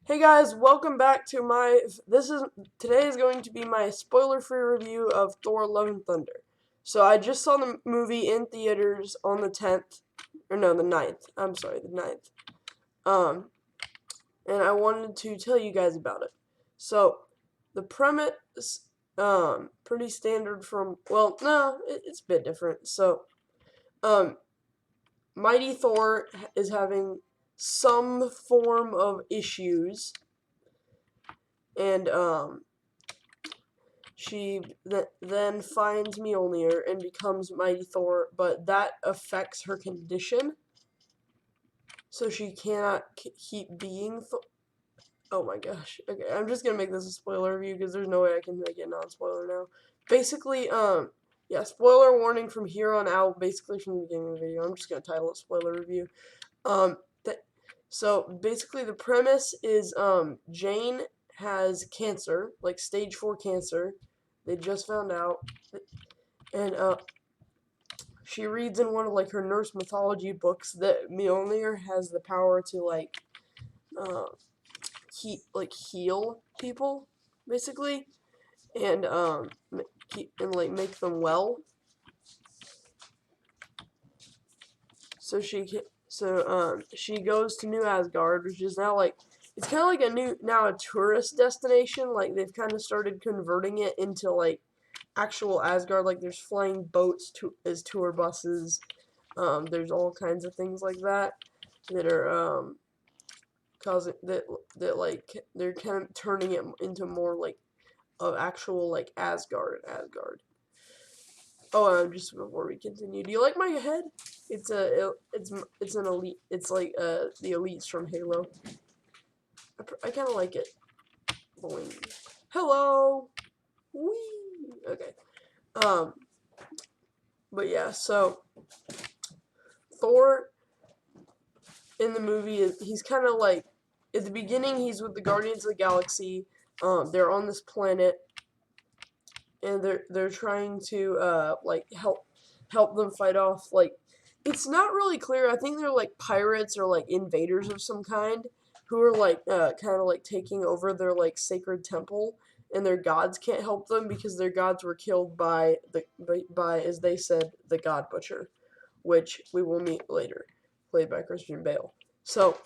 Hey guys, welcome back to today is going to be my spoiler-free review of Thor: Love and Thunder. So I just saw the movie in theaters on the 10th, or no, the 9th. I'm sorry, the 9th. And I wanted to tell you guys about it. So the premise, pretty standard it's a bit different. So, Mighty Thor is having some form of issues, and she then finds Mjolnir and becomes Mighty Thor, but that affects her condition, so she cannot keep being Thor. Oh my gosh. Okay, I'm just gonna make this a spoiler review because there's no way I can make it non-spoiler now. Basically, yeah, spoiler warning from here on out, basically from the beginning of the video. I'm just gonna title it spoiler review. So basically the premise is, Jane has cancer, like stage 4 cancer. They just found out, and she reads in one of like her nurse mythology books that Mjolnir has the power to uh, heal people, basically, and make them well. So she goes to New Asgard, which is now like, it's kind of like a tourist destination. Like they've kind of started converting it into like actual Asgard. Like there's flying boats as tour buses. There's all kinds of things like that are causing that like they're kind of turning it into more like of actual like Asgard. Oh, just before we continue, do you like my head? It's an elite. It's like the elites from Halo. I kind of like it. Boing. Hello. Wee. Okay. Um. But yeah. So Thor in the movie, he's kind of like, at the beginning he's with the Guardians of the Galaxy. They're on this planet, and they're trying to like help them fight off, like, it's not really clear. I think they're like pirates or like invaders of some kind who are like kind of like taking over their like sacred temple, and their gods can't help them because their gods were killed by, as they said, the God Butcher, which we will meet later, played by Christian Bale. So,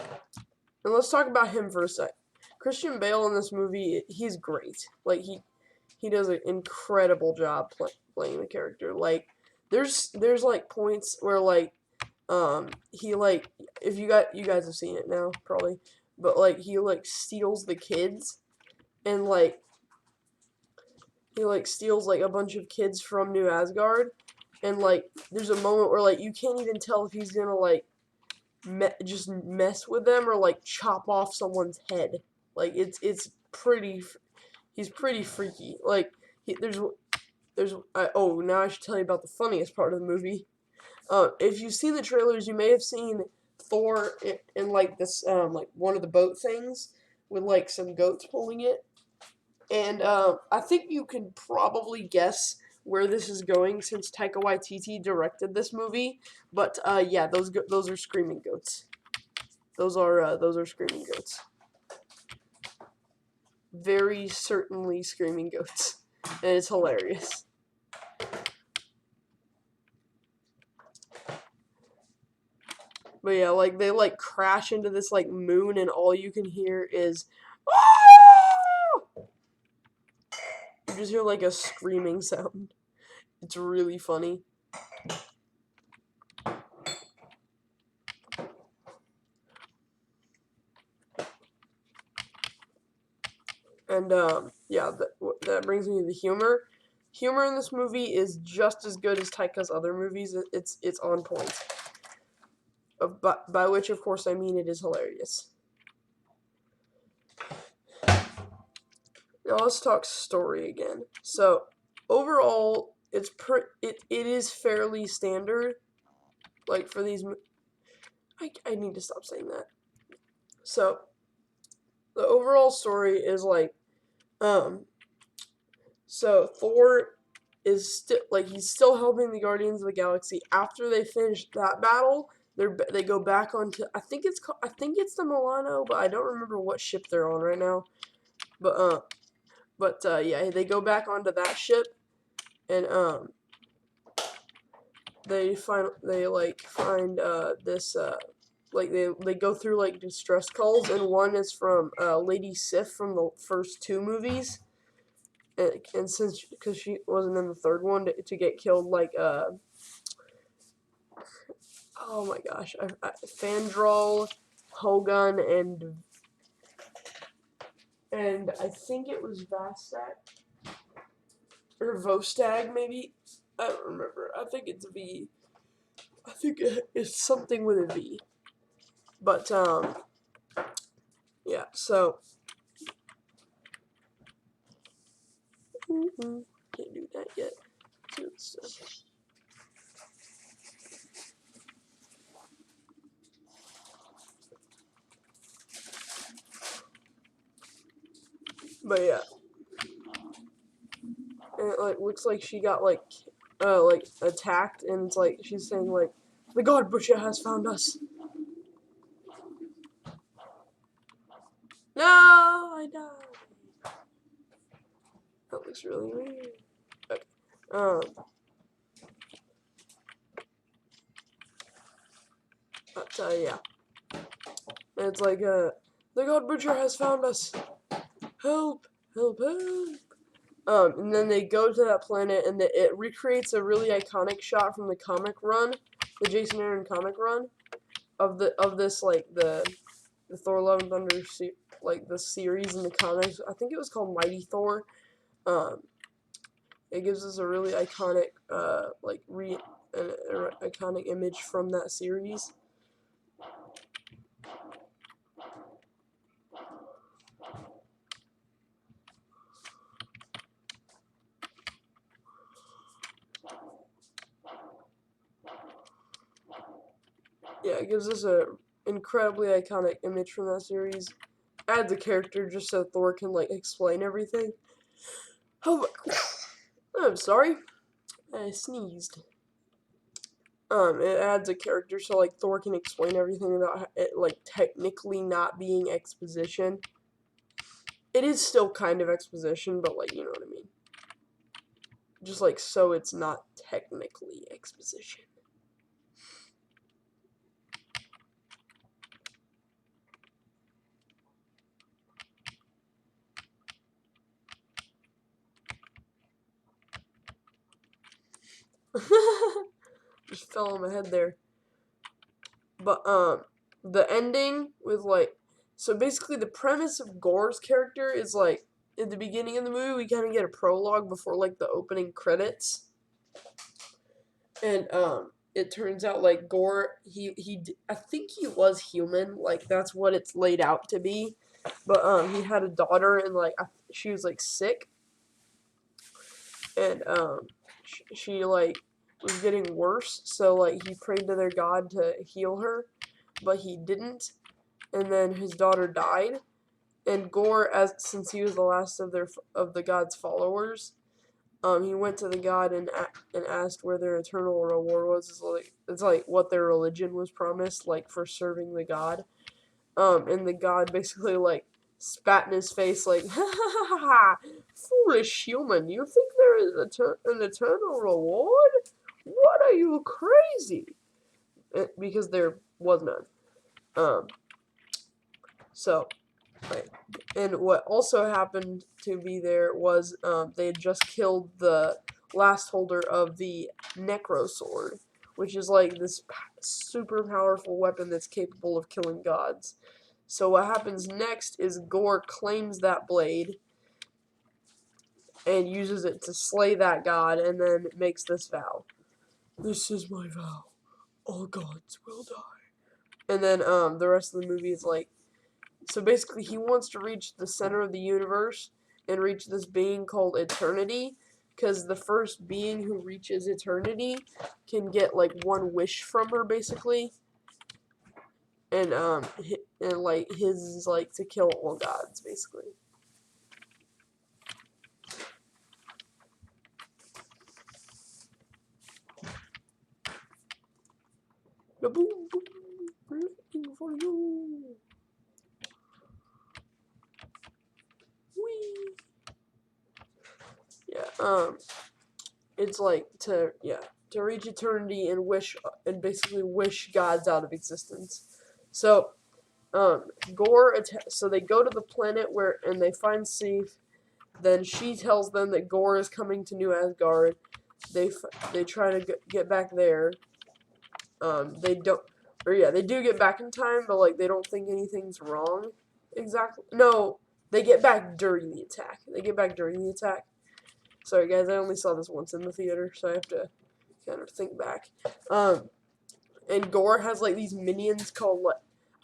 and let's talk about him for a sec. Christian Bale in this movie, he's great. Like he does an incredible job playing the character. Like there's like points where like he like, if you guys have seen it now probably, but like he like steals the kids, and like he like steals like a bunch of kids from New Asgard, and like there's a moment where like you can't even tell if he's gonna like just mess with them or like chop off someone's head. Like it's pretty. He's pretty freaky. Like oh, now I should tell you about the funniest part of the movie. If you've seen the trailers, you may have seen Thor in like this like one of the boat things with like some goats pulling it, and I think you can probably guess where this is going since Taika Waititi directed this movie. But yeah, those are screaming goats. Those are screaming goats. Very certainly screaming goats, and it's hilarious. But yeah, like they like crash into this like moon, and all you can hear is, "Ah!" You just hear like a screaming sound. It's really funny. And yeah, that brings me to the humor. Humor in this movie is just as good as Taika's other movies. It's on point. By which, of course, I mean it is hilarious. Now let's talk story again. So overall, it is fairly standard. Like for these, I need to stop saying that. So the overall story is like, so Thor is still like, he's still helping the Guardians of the Galaxy after they finish that battle. they go back onto, I think it's the Milano, but I don't remember what ship they're on right now. But yeah, they go back onto that ship, and they like find this like they go through like distress calls, and one is from Lady Sif from the first two movies, and since because she wasn't in the third one to get killed, like oh my gosh, Fandral, Hogun, and I think it was Vastak or Vostag maybe. I don't remember. I think it's V. I think it's something with a V. But yeah. So can't do that yet. But yeah, and it like looks like she got like attacked, and it's like she's saying like the God Butcher has found us. No, I died. That looks really weird. Okay. But yeah, and it's like the God Butcher has found us. Help! Help! Help! And then they go to that planet, and it recreates a really iconic shot from the comic run, the Jason Aaron comic run, of this like the Thor: Love and Thunder like the series in the comics. I think it was called Mighty Thor. It gives us a really iconic iconic image from that series. Yeah, it gives us a incredibly iconic image from that series. Adds a character just so Thor can like explain everything. Oh, I'm sorry, I sneezed. It adds a character so like Thor can explain everything without it like technically not being exposition. It is still kind of exposition, but like you know what I mean. Just like so it's not technically exposition. Just fell on my head there. But the ending with like, so basically the premise of Gore's character is like in the beginning of the movie we kind of get a prologue before like the opening credits, and it turns out like Gore I think he was human, like that's what it's laid out to be, but he had a daughter, and like she was like sick, and she like was getting worse, so like he prayed to their god to heal her, but he didn't, and then his daughter died, and Gore, since he was the last of the god's followers, he went to the god and asked where their eternal reward was. It's like what their religion was promised, like for serving the god. And the god basically like spat in his face, like, ha ha ha ha ha, foolish human, you think there is an eternal reward? What, are you crazy? Because there was none. So, right. And what also happened to be there was they had just killed the last holder of the Necro Sword, which is like this super powerful weapon that's capable of killing gods. So what happens next is Gore claims that blade and uses it to slay that god, and then makes this vow. This is my vow. All gods will die. And then the rest of the movie is like, so basically he wants to reach the center of the universe and reach this being called eternity, because the first being who reaches eternity can get like one wish from her basically, and like his is like to kill all gods basically. The boom boom, looking for you. Whee. Yeah. It's like to reach eternity and basically wish gods out of existence. So Gore so they go to the planet and they find Sif. Then she tells them that Gore is coming to New Asgard. They try to get back there. They don't, or yeah, they do get back in time, but like they don't think anything's wrong. Exactly. No, they get back during the attack. Sorry guys, I only saw this once in the theater, so I have to kind of think back. And Gore has like these minions called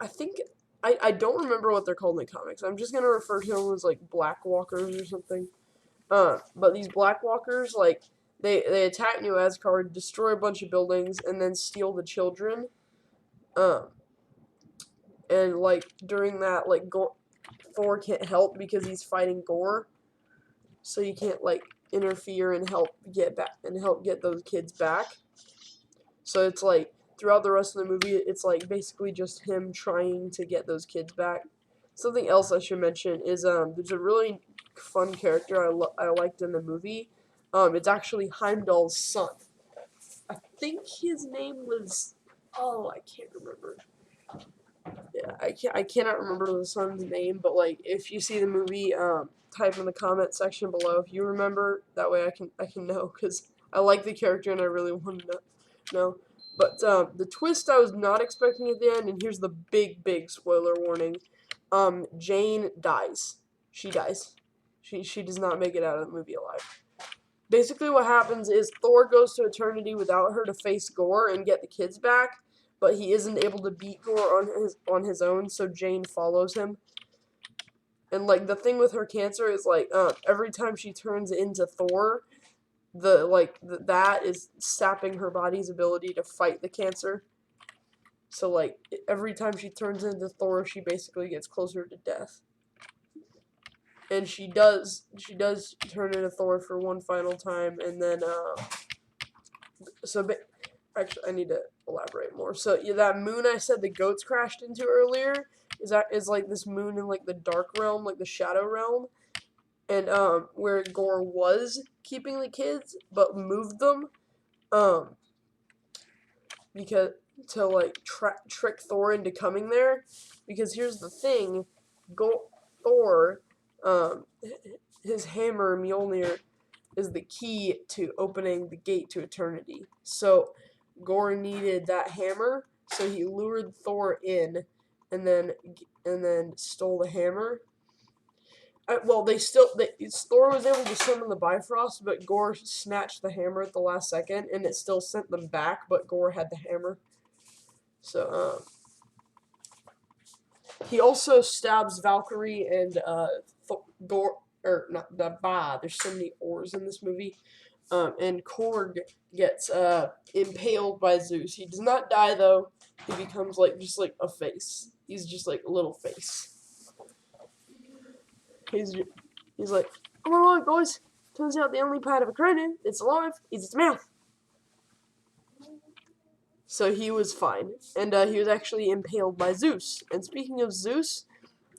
I think I don't remember what they're called in the comics. I'm just gonna refer to them as like Black Walkers or something. But these Black Walkers like they attack New Asgard, destroy a bunch of buildings, and then steal the children. And like during that, like Thor can't help because he's fighting Gore, so he can't like interfere and help get those kids back. So it's like throughout the rest of the movie, it's like basically just him trying to get those kids back. Something else I should mention is there's a really fun character I liked in the movie. It's actually Heimdall's son. I think his name was I can't remember. Yeah, I cannot remember the son's name, but like if you see the movie, type in the comment section below if you remember. That way I can know, because I like the character and I really want to know. But the twist I was not expecting at the end, and here's the big spoiler warning. Jane dies. She dies. She does not make it out of the movie alive. Basically what happens is Thor goes to eternity without her to face Gore and get the kids back, but he isn't able to beat Gore on his own, so Jane follows him. And like the thing with her cancer is like every time she turns into Thor, that is sapping her body's ability to fight the cancer. So like every time she turns into Thor, she basically gets closer to death. And she does turn into Thor for one final time, and then actually I need to elaborate more. So yeah, that moon I said the goats crashed into earlier is like this moon in like the dark realm, like the shadow realm, and where Gore was keeping the kids but moved them because to like trick Thor into coming there, because here's the thing, Thor his hammer Mjolnir is the key to opening the gate to eternity. So Gore needed that hammer, so he lured Thor in, and then stole the hammer. Thor was able to summon the Bifrost, but Gore snatched the hammer at the last second, and it still sent them back. But Gore had the hammer, so he also stabs Valkyrie and Gore. Or not the Ba. There's so many ors in this movie. And Korg gets impaled by Zeus. He does not die though. He becomes just like a face. He's just like a little face. He's like, come on, boys. Turns out the only part of a cranium that's alive is its mouth. So he was fine, and he was actually impaled by Zeus. And speaking of Zeus,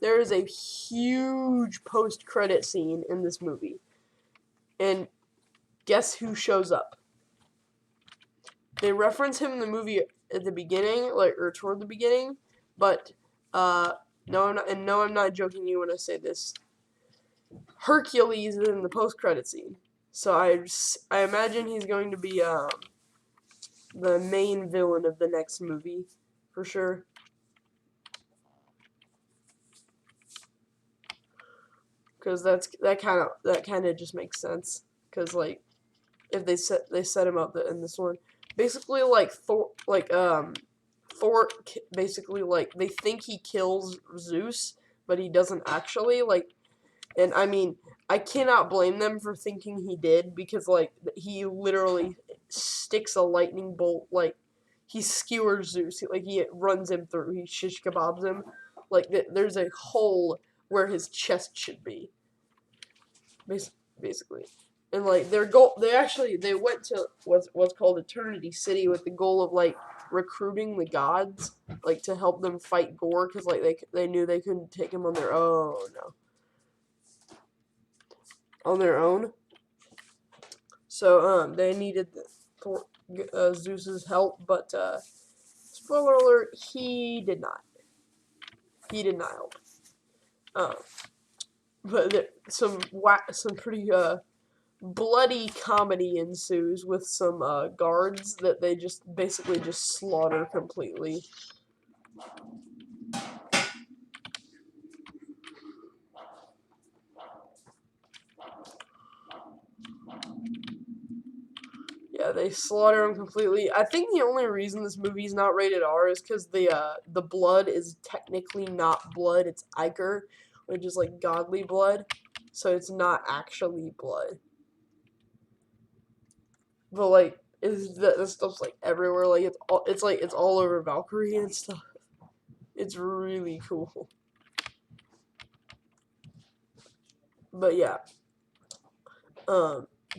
there is a huge post-credit scene in this movie. And guess who shows up? They reference him in the movie at the beginning, or toward the beginning, but no, I'm not joking you when I say this. Hercules is in the post-credit scene, so I imagine he's going to be the main villain of the next movie, for sure. Because that kind of just makes sense. Because like, if they set him up in this one, basically like Thor basically like they think he kills Zeus, but he doesn't actually, like, and I mean I cannot blame them for thinking he did, because like he literally sticks a lightning bolt, like he skewers Zeus, like he runs him through, he shish kebabs him, like there's a hole where his chest should be, basically. And like they went to what's called Eternity City with the goal of like recruiting the gods, like, to help them fight Gore, because, like, they knew they couldn't take him on their own. No. On their own. So, they needed Zeus's help, but, spoiler alert, he did not. He did not help. But some pretty, bloody comedy ensues with some guards that they just basically just slaughter completely. Yeah, they slaughter them completely. I think the only reason this movie's not rated R is because the blood is technically not blood; it's ichor, which is like godly blood, so it's not actually blood. But like, this stuff's like everywhere. Like it's all over Valkyrie and stuff. It's really cool. But yeah,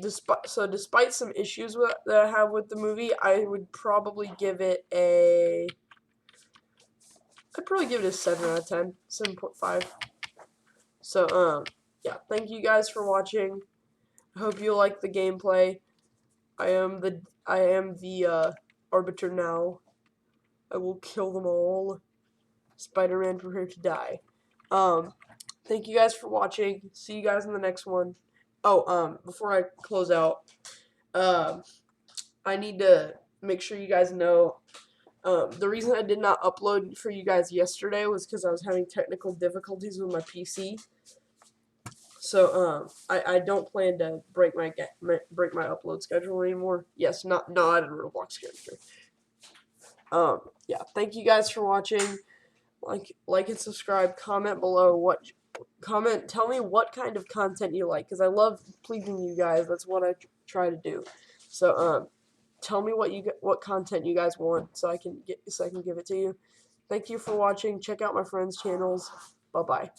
despite some issues that I have with the movie, I would probably give it a. I'd probably give it a 7 out of 10, 7.5. So yeah, thank you guys for watching. I hope you like the gameplay. I am the arbiter now. I will kill them all. Spider-Man, prepare to die. Thank you guys for watching. See you guys in the next one. Oh, before I close out, I need to make sure you guys know, the reason I did not upload for you guys yesterday was because I was having technical difficulties with my PC. So, I don't plan to break my upload schedule anymore. Yes, not a Roblox character. Yeah, thank you guys for watching. Like and subscribe. Comment below tell me what kind of content you like, because I love pleasing you guys. That's what I try to do. So, tell me what content you guys want, so I can give it to you. Thank you for watching. Check out my friends' channels. Bye bye.